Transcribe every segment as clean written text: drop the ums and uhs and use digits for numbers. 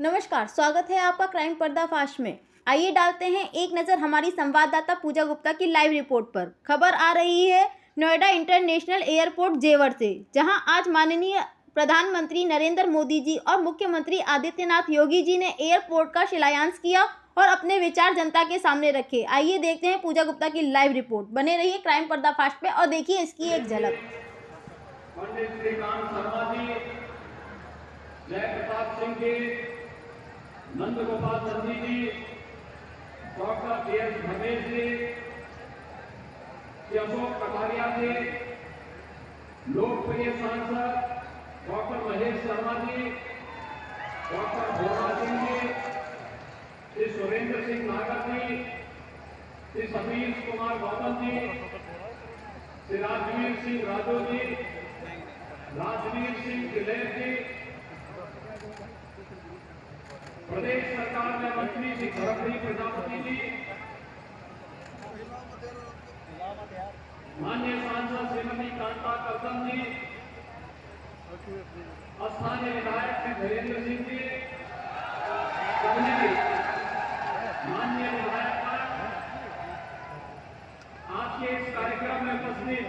नमस्कार, स्वागत है आपका क्राइम पर्दाफाश में। आइए डालते हैं एक नज़र हमारी संवाददाता पूजा गुप्ता की लाइव रिपोर्ट पर। खबर आ रही है नोएडा इंटरनेशनल एयरपोर्ट जेवर से, जहां आज माननीय प्रधानमंत्री नरेंद्र मोदी जी और मुख्यमंत्री आदित्यनाथ योगी जी ने एयरपोर्ट का शिलान्यास किया और अपने विचार जनता के सामने रखे। आइए देखते हैं पूजा गुप्ता की लाइव रिपोर्ट। बने रहिए क्राइम पर्दाफाश पे और देखिए इसकी एक झलक। जय प्रताप सिंह जी, नंद गोपाल संधि जी, डॉक्टर के.एस. भवेश जी, अशोक कटारिया जी, लोकप्रिय सांसद डॉक्टर महेश शर्मा जी, डॉक्टर भोला सिंह जी, श्री सुरेंद्र सिंह नागर जी, श्री सतीश कुमार गौतम जी, श्री राजवीर सिंह राजू जी, राजवीर सिंह दिलेर जी, प्रदेश सरकार में मंत्री श्री धर्मवीर प्रजापति जी, माननीय सांसद श्रीमती कांता करदम जी, स्थानीय विधायक श्री धीरेन्द्र सिंह जी, माननीय विधायक आज के इस कार्यक्रम में उपस्थित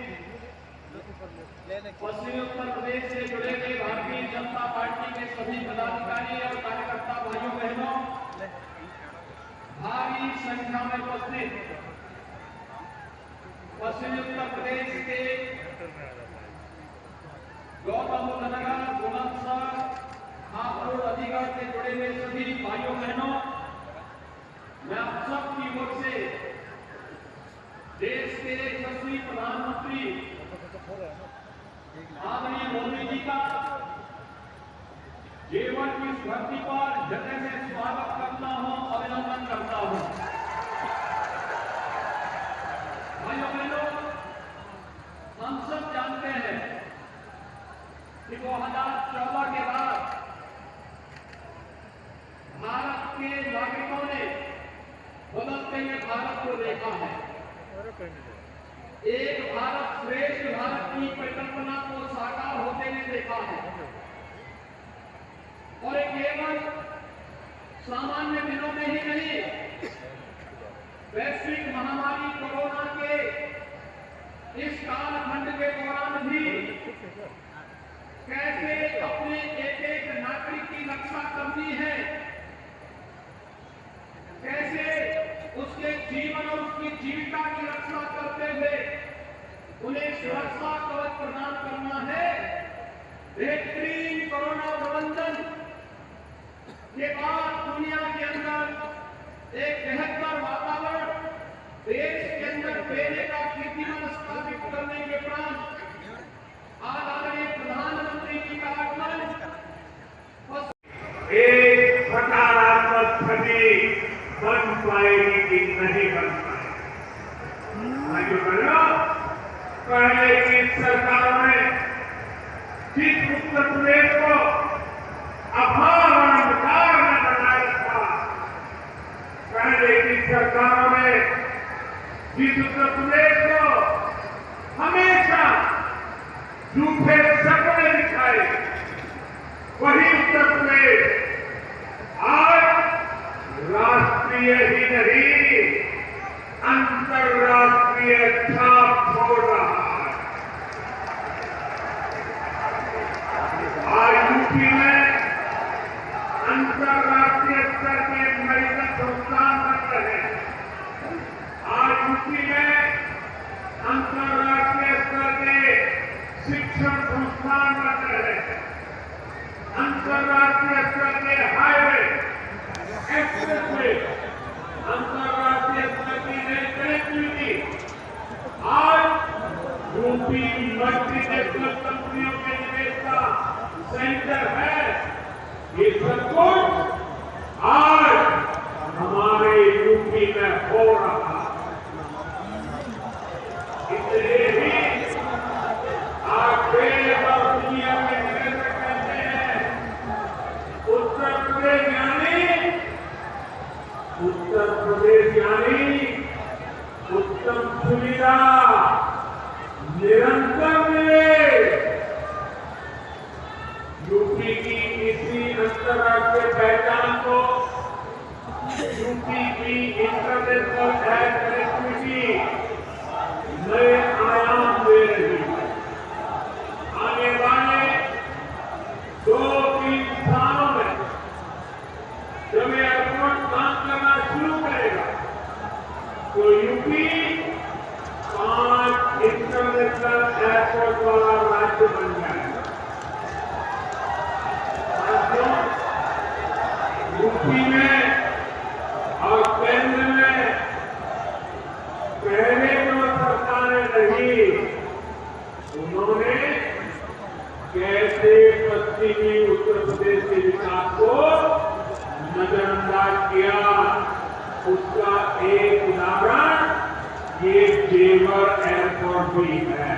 पश्चिमी उत्तर प्रदेश से जुड़े हुए भारतीय जनता पार्टी के सभी पदाधिकारी और कार्यकर्ता भाइयों बहनों, भारी संख्या में उपस्थित पश्चिमी उत्तर प्रदेश के गौतम बुद्ध नगर, बुलंदशहर, हापुड़, अलीगढ़ से जुड़े हुए सभी भाइयों बहनों, मैं आप सबकी ओर से देश के यशस्वी प्रधानमंत्री आदरणीय मोदी जी का जेवर की इस धरती पर जगह से स्वागत करता हूं, अभिनंदन करता हूं। भाइयों बहनों, हम सब जानते हैं कि 2014 के बाद भारत के नागरिकों ने बदलते हुए भारत को देखा है। एक भारत श्रेष्ठ भारत की परिकल्पना को साकार होते हुए देखा है और एक केवल सामान्य दिनों में ही नहीं, वैश्विक महामारी कोरोना के इस कालखंड के दौरान भी कैसे अपने एक एक नागरिक की रक्षा करनी है, कैसे उसके जीवन और उसकी जीविका की रक्षा करते हुए उन्हें सुरक्षा कवच प्रदान करना है। बेहतरीन कोरोना प्रबंधन के बाद दुनिया के अंदर एक बेहतर वातावरण देश के अंदर देने का कीर्तिमान स्थापित करने के उपरांत आज आदरणीय प्रधानमंत्री जी का आगमन एक सकारात्मक छवि बन पाएगी कि नहीं बन पाएगी। पहले की सरकार ने जिस उत्तर प्रदेश को अभाव अंधकार में बनाया था, पहले की सरकारों ने जिस उत्तर प्रदेश को हमेशा झूठे सपने दिखाए, वही उत्तर प्रदेश आज राष्ट्रीय ही नहीं अंतर्राष्ट्रीय छाप छोड़ रहा है। आज यूपी में अंतर्राष्ट्रीय स्तर के मेडिकल संस्थान बन रहे हैं। आज यूपी में अंतर्राष्ट्रीय स्तर के शिक्षण संस्थान बन रहे हैं। अंतर्राष्ट्रीय स्तर के हाईवे, एक्सप्रेसवे, अंतर्राष्ट्रीय स्तर की रेल कनेक्टिविटी आज यूपी मल्टीनेशनल कंपनियों के निवेश का सेंटर है। ये सब कुछ आज हमारे यूपी में हो रहा है। इसलिए ही आज देश और दुनिया में निवेशक कहते हैं उत्तर प्रदेश यानी उत्तम सुविधा निरंतर मिले। यूपी की इसी अंतर्राष्ट्रीय पहचान को यूपी की इंटरनेशनल एयर कनेक्टिविटी नए आयाम दे रही है। आने वाले 2-3 सालों में जब एयरपोर्ट काम करना शुरू करेगा तो यूपी 5 इंटरनेशनल एयरपोर्ट वाला राज्य बन जाएगा। यूपी में और केंद्र में पहले जो सरकारें रही उन्होंने कैसे पश्चिमी उत्तर प्रदेश के विकास को नजरअंदाज किया, उसका एक उदाहरण ये जेवर एयरपोर्ट भी है।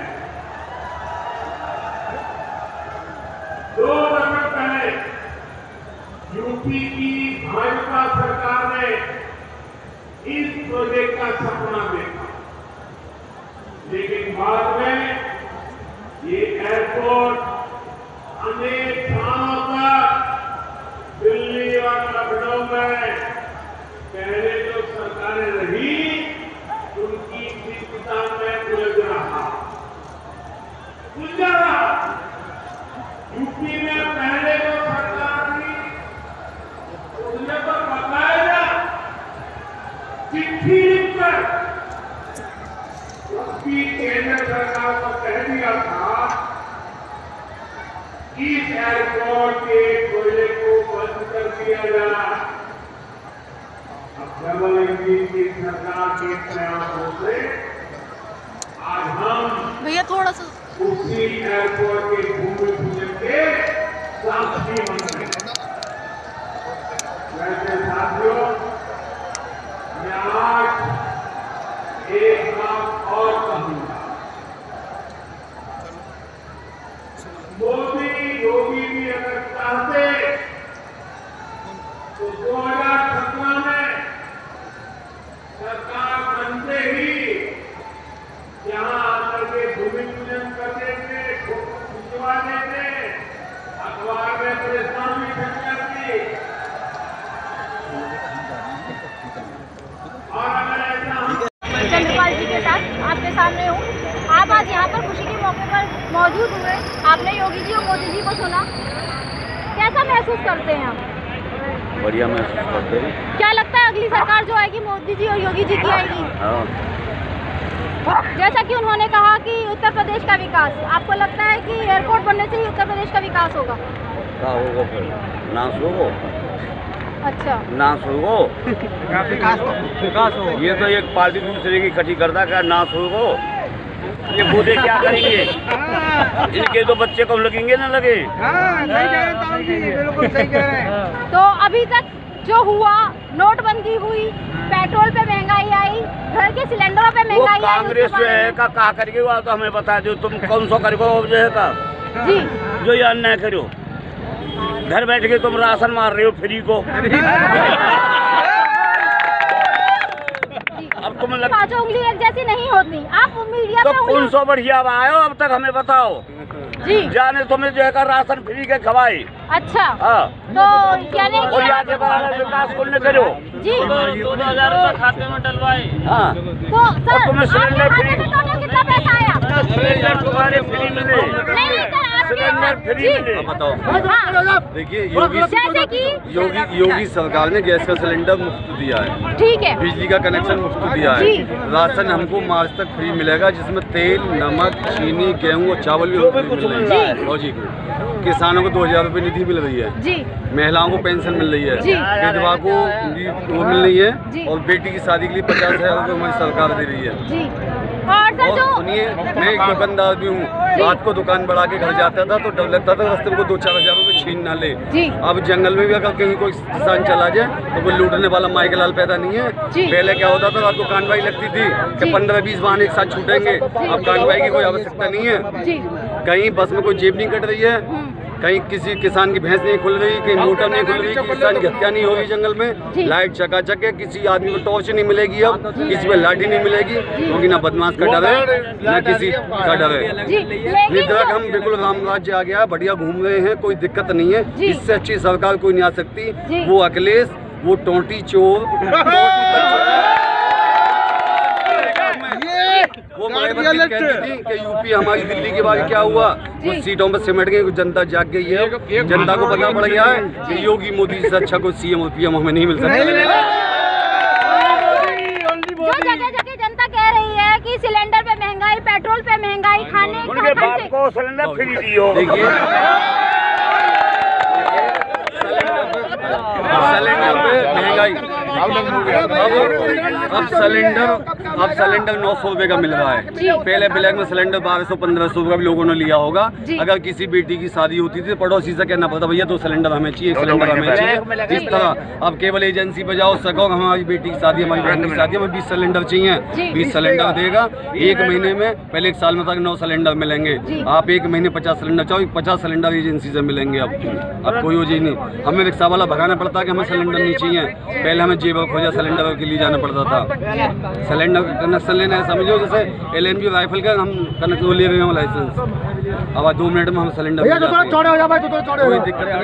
2 दशक पहले यूपी की भाजपा सरकार ने इस प्रोजेक्ट का सपना देखा, लेकिन बाद में ये एयरपोर्ट अनेक सालों तक दिल्ली और लखनऊ में पहले जो सरकारें रही उनकी चिंता में उलझ रहा। यूपी में पहले जो सरकार थी उसने तो बकायदा चिट्ठी लिखकर उसकी केंद्र सरकार को कह दिया था इस एयरपोर्ट के प्रोजेक्ट को बंद कर दिया जाए। अब डबल इंजन की सरकार के प्रयासों से आज हम भैया थोड़ा सा उसी एयरपोर्ट के भूमि पूजन के साक्षी बन गए। वैसे साथियों, मैं आज एक बात और कहूंगा, मोदी योगी भी अगर चाहते तो 2017 में सरकार बनते ही यहाँ आकर के भूमि पूजन कर देते, खिंचवा देते, अखबार में परेशान भी करती। और अगर ऐसा चंद्रपाल जी के साथ आपके सामने हूँ। आप आज यहाँ पर खुशी के मौके पर मौजूद हुए, आपने योगी जी और मोदी जी को सुना, कैसा महसूस करते हैं आप? बढ़िया महसूस करते हैं। क्या लगता है अगली सरकार जो आएगी मोदी जी और योगी जी की आएगी? जैसा कि उन्होंने कहा कि उत्तर प्रदेश का विकास, आपको लगता है कि एयरपोर्ट बनने से ही उत्तर प्रदेश का विकास होगा? क्या होगा फिर? नाश होगा। अच्छा, नाश होगा, विकास हो। ये तो एक पार्टी दूसरे की इकट्ठी करता है, नाश होगा। ये बूढ़े क्या करेंगे? इनके तो बच्चे कब लगेंगे ना लगे। बिल्कुल सही कह रहे हैं। तो अभी तक जो हुआ, नोटबंदी हुई, पेट्रोल पे महंगाई आई, घर के सिलेंडरों पे महंगाई आई, कांग्रेस जो है का कहा करेगी वो तो हमें बता दो, तुम कौन सा करेगो जो है का जी जो ये अन्याय करो। घर बैठ के तुम राशन मार रहे हो फ्री को। अब तुम पांचों उंगली एक जैसी नहीं होती, आप मीडिया तो में कौन सा बढ़िया आयो अब तक हमें बताओ जी। जाने तुम्हें जो है राशन फ्री के खवाई। अच्छा, हाँ, तो यानी और आगे बढ़ाना विकास को न करो जी। 2000 रुपये खाते में डलवाए। हाँ, तो सर तुम्हें सिलेंडर आपके फ्री, खाते में टोटल कितना पैसा आया? सिलेंडर तुम्हारे फ्री मिले, नहीं सर, सिलेंडर फ्री मिले। बताओ, हाँ, देखिए जैसे कि योगी सरकार ने गैस का सिलेंडर मुफ्त दिया है, ठीक है, बिजली का कनेक्शन मुफ्त दिया है, राशन हमको मार्च तक फ्री मिलेगा, जिसमें तेल, नमक, चीनी, गेहूं और चावल भी फ्री मिल रही है। और जी किसानों को 2000 रुपये निधि मिल रही है जी, महिलाओं को पेंशन मिल रही है, जी। विधवा को वो मिल रही जी। है, और बेटी की शादी के लिए 50,000 रुपये हमारी सरकार दे रही है। जी। और सर और जो सुनिए, मैं एक दुकानदार भी हूँ, रात को दुकान बढ़ा के घर जाता था तो डर लगता था रास्ते में को 2-4 हज़ार रुपये छीन ना ले। जी। अब जंगल में भी अगर कहीं कोई किसान चला जाए तो कोई लूटने वाला माइक लाल पैदा नहीं है। जी। पहले क्या होता था, रात को कानवाई लगती थी कि 15-20 वाहन एक साथ छूटेंगे। अब कानवाई की कोई आवश्यकता नहीं है। जी। कहीं बस में कोई जेब नहीं कट रही है, कहीं किसी किसान की भैंस नहीं खुल रही, कहीं मोटर नहीं खुल रही, किसान की हत्या नहीं हो रही जंगल में, लाइट चकाचक है, किसी आदमी को टॉर्च नहीं मिलेगी, अब किसी पे लाठी नहीं मिलेगी, क्योंकि ना बदमाश का डर है न किसी का डर है। निधक हम बिल्कुल राम राज्य आ गया, बढ़िया घूम रहे हैं, कोई दिक्कत नहीं है। इससे अच्छी सरकार कोई नहीं आ सकती। वो अखिलेश, वो टोंटी चोर, वो मायावती कहती थी कि यूपी हमारी दिल्ली के बाद क्या हुआ, कुछ सीटों पर सिमट गई, कुछ जनता जाग गई है, जनता को पता पड़ गया है कि योगी मोदी से अच्छा कोई सीएम और पीएम हमें नहीं मिल सकता। जो जगह जगह जनता कह रही है कि सिलेंडर पे महंगाई, पेट्रोल पे महंगाई, खाने उनके बाप को सिलेंडर फ्री दियो। देखिए सिलेंडर पे महंगाई, अब सिलेंडर 900 रुपए का मिल रहा है। पहले ब्लैक में सिलेंडर 1200-1500 रुपए भी लोगों ने लिया होगा। अगर किसी बेटी की शादी होती थी पड़ोसी से कहना पड़ता भैया 2 सिलेंडर हमें चाहिए, 1 सिलेंडर हमें चाहिए। इस तरह अब केवल एजेंसी पे जाओ, सको हमारी बेटी की शादी, हमारी बहन की शादी, हमें 20 सिलेंडर चाहिए, 20 सिलेंडर देगा। 1 महीने में, पहले 1 साल में तक 9 सिलेंडर मिलेंगे, आप 1 महीने 50 सिलेंडर चाहो, 50 सिलेंडर एजेंसी से मिलेंगे। अब कोई वजह नहीं, हमें रिक्शा वाला भगाना पड़ता है कि हमें सिलेंडर नहीं चाहिए। पहले हमें जेब खोजा सिलेंडर के लिए जाना पड़ता था। सिलेंडर का कनेक्शन लेना है, समझो जैसे LNG राइफल का हम कनेक्शन ले रहे हो लाइसेंस, अब 2 मिनट में हम सिलेंडर कोई दिक्कत नहीं,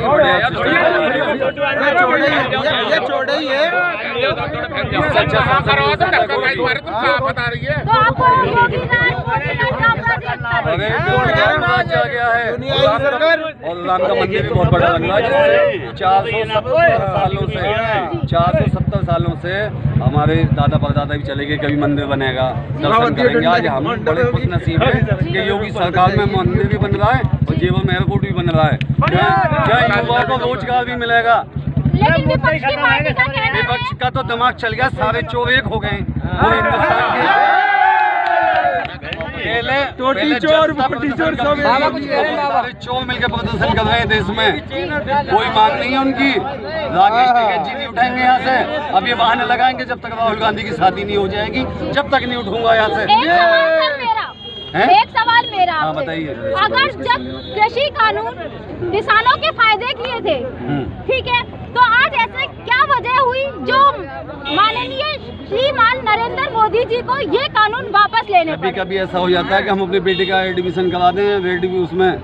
बढ़िया गया है। और राम का मंदिर भी बहुत बड़ा बन रहा है, जिससे 470 सालों से हमारे दादा परदादा भी चले गए, कभी मंदिर बनेगा, दर्शन करेंगे। आज हम बड़े खुश नसीब है कि योगी सरकार में मंदिर भी बन रहा है और जेवर में एयरपोर्ट भी बन रहा है, जहाँ युवाओं को रोजगार भी मिलेगा। लेकिन विपक्ष का तो दिमाग चल गया, सारे चोर एक हो गए पूरे हिंदुस्तान के। पहले चोर मिलकर प्रदर्शन कर रहे हैं देश में, कोई मांग नहीं है उनकी, राकेश टिकैत जी नहीं उठाएंगे यहाँ से। अब ये बहाने लगाएंगे जब तक राहुल गांधी की शादी नहीं हो जाएगी, जब तक नहीं उठूंगा यहाँ से। एक सवाल मेरा, हाँ बताइए। अगर जब कृषि कानून किसानों के फायदे के लिए थे, ठीक है, तो आज ऐसे क्या वजह हुई जो माननीय श्रीमान नरेंद्र मोदी जी को ये कानून वापस लेने पड़े? कभी ऐसा हो जाता है कि हम अपने बेटे का एडमिशन करा दें उसमें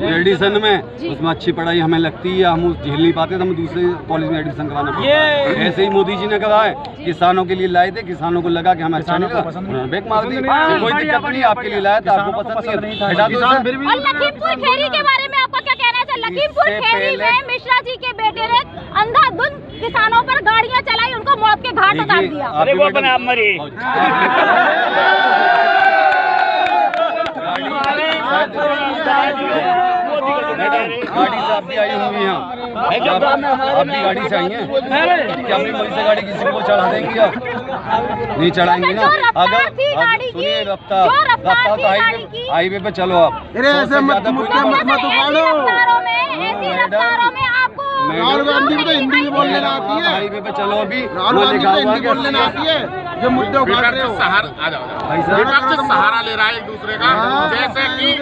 एडिशन में, उसमें अच्छी पढ़ाई हमें लगती है, हम झेल नहीं पाते तो हम दूसरे कॉलेज में एडमिशन कराना पड़ता है। ऐसे ही मोदी जी ने कहा है, किसानों के लिए लाए थे, किसानों को लगा कि हमें अच्छा नहीं था, बेक मार दी, कोई दिक्कत नहीं, आपके लिए लाया था, आपको पसंद नहीं था, हटा दो। और लखीमपुर खेरी के बारे में आपका क्या कहना है? लखीमपुर खेरी में मिश्रा जी के बेटे ने अंधाधुंध किसानों पर गाड़ियां चलाई, उनको मौत के घाट उतार दिया। अरे वो अपने आप मरी। गाड़ी से आप भी आई होंगी यहाँ, आप भी गाड़ी से आई हैं क्या? अपनी मर्जी से गाड़ी किसी को चढ़ा देंगे क्या? नहीं चढ़ाएंगे ना। अगर सुनिए रफ्तार हाईवे पे चलो आप, राहुल गांधी को तो हिंदी में बोलने आती है, हाईवे पे चलो अभी, राहुल गांधी को हिंदी बोलने आती है, जो मुद्दे उठा रहे हो। विपक्ष सहारा ले रहा है एक दूसरे का, जैसे कि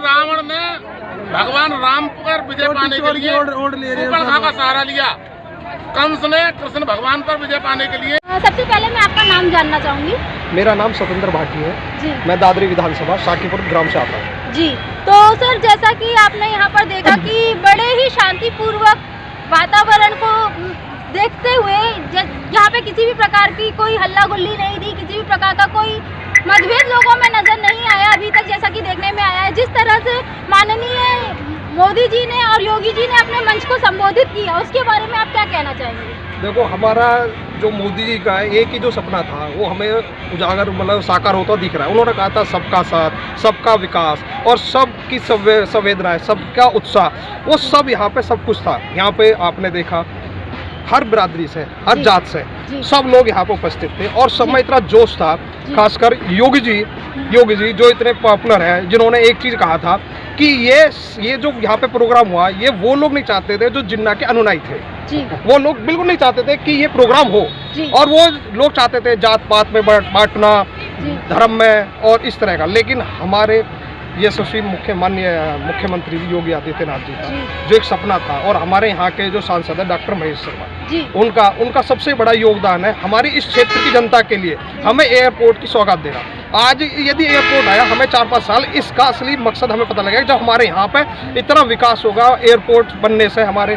रावण ने भगवान राम पर विजय पाने के लिए सुपर्णखा का सहारा लिया, कंस ने कृष्ण भगवान पर विजय पाने के लिए। सबसे पहले मैं आपका नाम जानना चाहूंगी। मेरा नाम स्वतंत्र भाटी है जी। मैं दादरी विधानसभा शाकीपुर ग्राम से आता हूँ जी। तो सर, जैसा कि आपने यहाँ पर देखा कि बड़े ही शांतिपूर्वक वातावरण को देखते हुए यहाँ पे किसी भी प्रकार की कोई हल्ला गुल्ली नहीं थी, किसी भी प्रकार का कोई मतभेद लोगों में नजर नहीं आया अभी तक, जैसा कि देखने में आया है। जिस तरह से माननीय मोदी जी ने और योगी जी ने अपने मंच को संबोधित किया, उसके बारे में आप क्या कहना चाहेंगे? देखो, हमारा जो मोदी जी का एक ही जो सपना था वो हमें उजागर मतलब साकार होता दिख रहा है। उन्होंने कहा था सबका साथ, सबका विकास और सबकी संवेदनाएं, सबका उत्साह, वो सब यहाँ पे सब कुछ था। यहाँ पे आपने देखा हर बिरादरी से, हर जात से सब लोग यहाँ पे उपस्थित थे और सब में इतना जोश था। खासकर योगी जी जो इतने पॉपुलर हैं, जिन्होंने एक चीज़ कहा था कि ये जो यहाँ पे प्रोग्राम हुआ, ये वो लोग नहीं चाहते थे जो जिन्ना के अनुयायी थे जी। वो लोग बिल्कुल नहीं चाहते थे कि ये प्रोग्राम हो और वो लोग चाहते थे जात पात में बांटना, धर्म में और इस तरह का। लेकिन हमारे यशस्वी माननीय मुख्यमंत्री योगी आदित्यनाथ जी का जो एक सपना था, और हमारे यहाँ के जो सांसद है डॉक्टर महेश शर्मा, उनका सबसे बड़ा योगदान है हमारी इस क्षेत्र की जनता के लिए हमें एयरपोर्ट की सौगात देना। आज यदि एयरपोर्ट आया, हमें 4-5 साल इसका असली मकसद हमें पता लगेगा। जब हमारे यहाँ पे इतना विकास होगा, एयरपोर्ट बनने से हमारे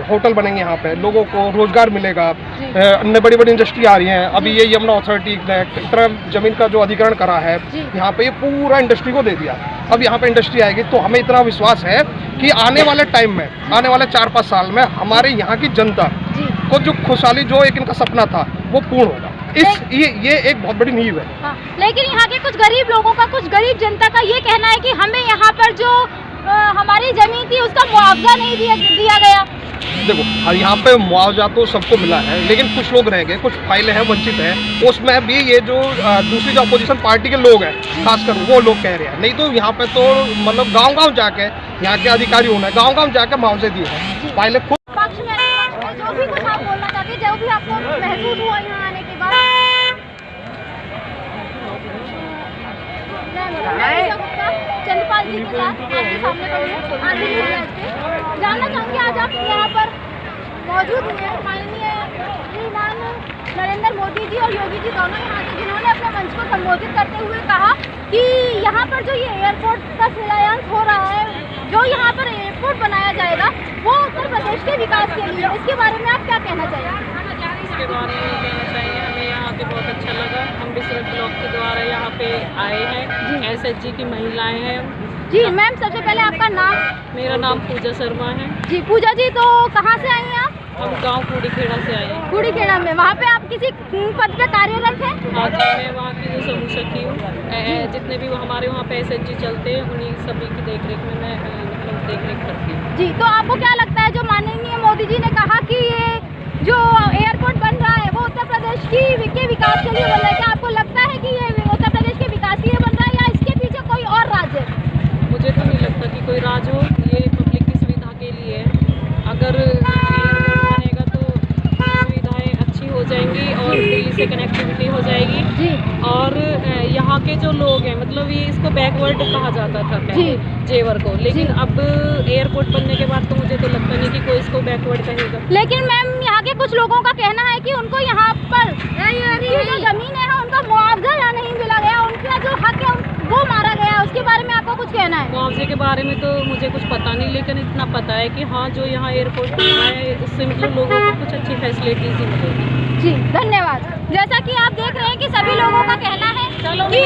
होटल बनेंगे, यहाँ पे लोगों को रोजगार मिलेगा, अन्य बड़ी बड़ी इंडस्ट्री आ रही हैं। अभी ये यमुना अथॉरिटी ने इतना जमीन का जो अधिग्रहण करा है यहाँ पे, ये पूरा इंडस्ट्री को दे दिया। अब यहाँ पे इंडस्ट्री आएगी तो हमें इतना विश्वास है कि आने वाले टाइम में, आने वाले 4-5 साल में हमारे यहाँ की जनता को जो खुशहाली, जो एक इनका सपना था, वो पूर्ण होगा। ये एक बहुत बड़ी नींव है। हाँ, लेकिन यहाँ के कुछ गरीब लोगों का, कुछ गरीब जनता का ये कहना है कि हमें यहाँ पर जो हमारी जमीन थी उसका मुआवजा नहीं दिया गया। देखो, यहाँ पे मुआवजा तो सबको मिला है, लेकिन कुछ लोग रह गए, कुछ फाइलें हैं वंचित हैं। उसमें भी ये जो दूसरी जो अपोजिशन पार्टी के लोग हैं, खासकर वो लोग कह रहे हैं। नहीं तो यहाँ पे तो मतलब गांव-गांव जाके यहाँ के अधिकारियों ने गांव-गांव जाके मुआवजे दिए हैं। फाइलें खुद पक्ष में जो भी कुछ आप बोलना चाहते, जो भी आपको महसूस हुआ यहाँ आने के बाद। चंद्रपाल जी के साथ आपके सामने खड़ी हूं, जानना चाहूँगी आज आप यहाँ पर मौजूद हुए माननीय श्रीमान नरेंद्र मोदी जी और योगी जी दोनों यहाँ के, जिन्होंने अपने मंच को संबोधित करते हुए कहा कि यहाँ पर जो ये एयरपोर्ट का शिलान्यास हो रहा है, जो यहाँ पर एयरपोर्ट बनाया जाएगा, वो उत्तर प्रदेश के विकास के लिए। इसके बारे में आप क्या कहना चाहिए? इसके बारे में कहना चाहिए, हमें यहाँ पे बहुत अच्छा लगा। हम बिसरत ब्लॉक के द्वारा यहाँ पे आए हैं, SHG की महिलाएं हैं। जी मैम, सबसे पहले आपका नाम? मेरा नाम पूजा शर्मा है। जी पूजा जी, तो कहाँ से आई हैं आप? हम गांव कूड़ीखेड़ा से आए हैं। कूड़ीखेड़ा में, वहाँ पे आप किसी पद पे कार्यरत हैं? हाँ जी, मैं वहाँ की जो समूह सखी हूँ। जितने भी हमारे वहाँ पे SHG चलते हैं, उन्हीं सभी की देखरेख में मैं देखरेख करती हूँ। जी, तो आपको क्या लगता है जो माननीय मोदी जी ने कहा कि ये जो एयरपोर्ट बन रहा है वो उत्तर प्रदेश के विकास के लिए बन रहा है, क्या आपको लगता है कि ये उत्तर प्रदेश के विकास के लिए बन रहा है या इसके पीछे कोई और राज है? मुझे तो नहीं लगता कि कोई राज हो, ये पब्लिक की सुविधा के लिए है। अगर एयरपोर्ट बनेगा तो सुविधाएं अच्छी हो जाएंगी और दिल्ली से कनेक्टिविटी हो जाएगी जी। और यहाँ के जो लोग हैं, मतलब ये इसको बैकवर्ड कहा जाता था पहले, जेवर को, लेकिन अब एयरपोर्ट बनने के बाद तो मुझे तो लगता नहीं कि कोई इसको बैकवर्ड कहेगा। लेकिन मैम, यहाँ के कुछ लोगों का कहना है कि उनको यहाँ पर जो जमीन है उनका मुआवजा यहाँ नहीं मिला गया, उनका जो हक है वो मारा गया। उसके बारे में आपको कुछ कहना है? मुआवजे के बारे में तो मुझे कुछ पता नहीं, लेकिन इतना पता है कि हाँ, जो यहाँ एयरपोर्ट बना है उससे मतलब लोगों को कुछ अच्छी फैसिलिटीज ही मिलेगी। जी धन्यवाद। जैसा कि आप देख रहे हैं कि सभी लोगों का कहना है कि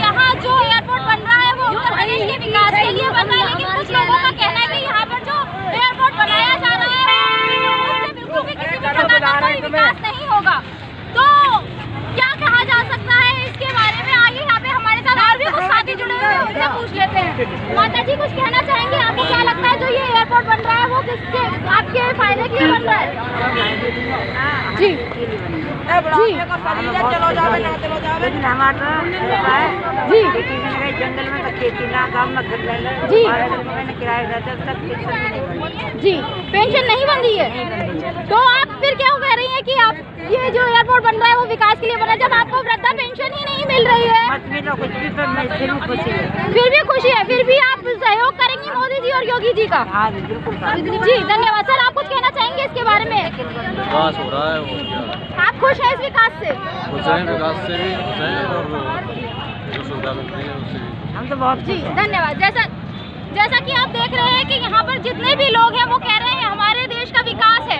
यहाँ जो एयरपोर्ट बन रहा है वो उत्तर प्रदेश के विकास के लिए बन रहा है, लेकिन कुछ लोगों का कहना है कि यहाँ पर जो एयरपोर्ट बनाया जा रहा है उससे बिल्कुल भी किसी भी प्रकार का कोई विकास नहीं होगा। तो क्या कहा जा सकता है इसके बारे में? आइए, यहाँ पे हमारे साथ और भी कुछ साथी जुड़े हुए हैं, उनसे पूछ लेते हैं। माता जी, कुछ कहना चाहेंगे? आपको क्या लगता है जो ये एयरपोर्ट बन रहा है वो किसके, आपके फायदे के लिए बन रहा है? जी जंगल में तो खेती ना, गाँव में घर ले जी किराया जी, पेंशन नहीं बन रही है। तो आप फिर क्या कह रही हैं कि आप ये जो एयरपोर्ट बन रहा है वो विकास के लिए बना, जब आपको वृद्धा पेंशन ही नहीं मिल रही है? फिर भी खुशी है, फिर भी आप सहयोग करेंगी मोदी जी और योगी जी का? जी धन्यवाद। सर, आप कुछ कहना चाहेंगे इसके बारे में? विकास हो रहा है, वो क्या आप खुश हैं इस विकास से? खुश हैं, विकास से भी खुश हैं, और जो सुविधा मिलती है उससे भी हम तो बहुत। जी धन्यवाद। जैसा कि आप देख रहे हैं कि यहाँ पर जितने भी लोग हैं वो कह रहे हैं हमारे देश का विकास है,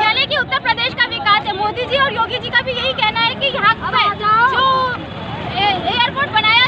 यानी कि उत्तर प्रदेश का विकास है। मोदी जी और योगी जी का भी यही कहना है कि यहाँ पे जो एयरपोर्ट बनाया